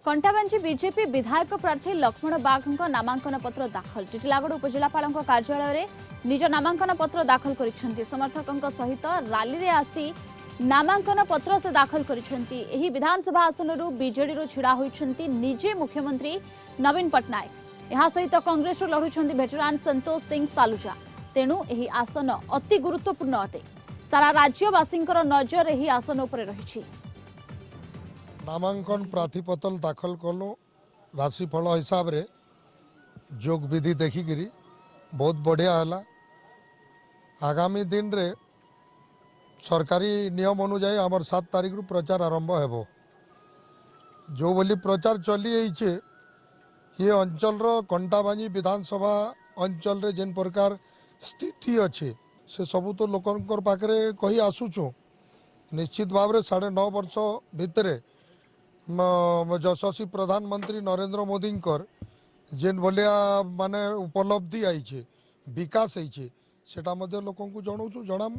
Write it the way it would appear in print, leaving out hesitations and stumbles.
Kantabanji BJP विधायक प्रार्थी लक्ष्मण बाग नामांकन पत्र दाखल टिटिलागढ़ उपजिलापाल कार्यालय में निज नामांकन पत्र दाखल कर समर्थकों सहित रैली रे आसी नामांकन पत्र से दाखल कर विधानसभा आसन बीजेडी छिड़ा होती निजे मुख्यमंत्री नवीन पट्टनायक यह सहित कांग्रेस लड़ुंट भेटरान संतोष सिंह सालुजा तेणु यह आसन अति गुरुत्वपूर्ण अटे सारा राज्यवासी नजर यह आसन उपर रही। नामांकन प्रार्थीपत्र दाखल कलु राशिफल हिसाब रे जोग विधि देखिकी बहुत बढ़िया है। आगामी दिन रे सरकारी नियम अनुजाई आमर 7 तारीख रु प्रचार आरंभ हेबो। जो बोली प्रचार चली ये अंचल कंटाबांजी विधानसभा अंचल रे जेन प्रकार स्थिति अच्छे से सबू तो लोकंर पाखे कही आसुचु। निश्चित भाव में 9.5 वर्ष भितर यशस्वी प्रधानमंत्री नरेंद्र मोदी जेन भलिया माने उपलब्धि आई विकास होता लोक जनाऊँ जनामु।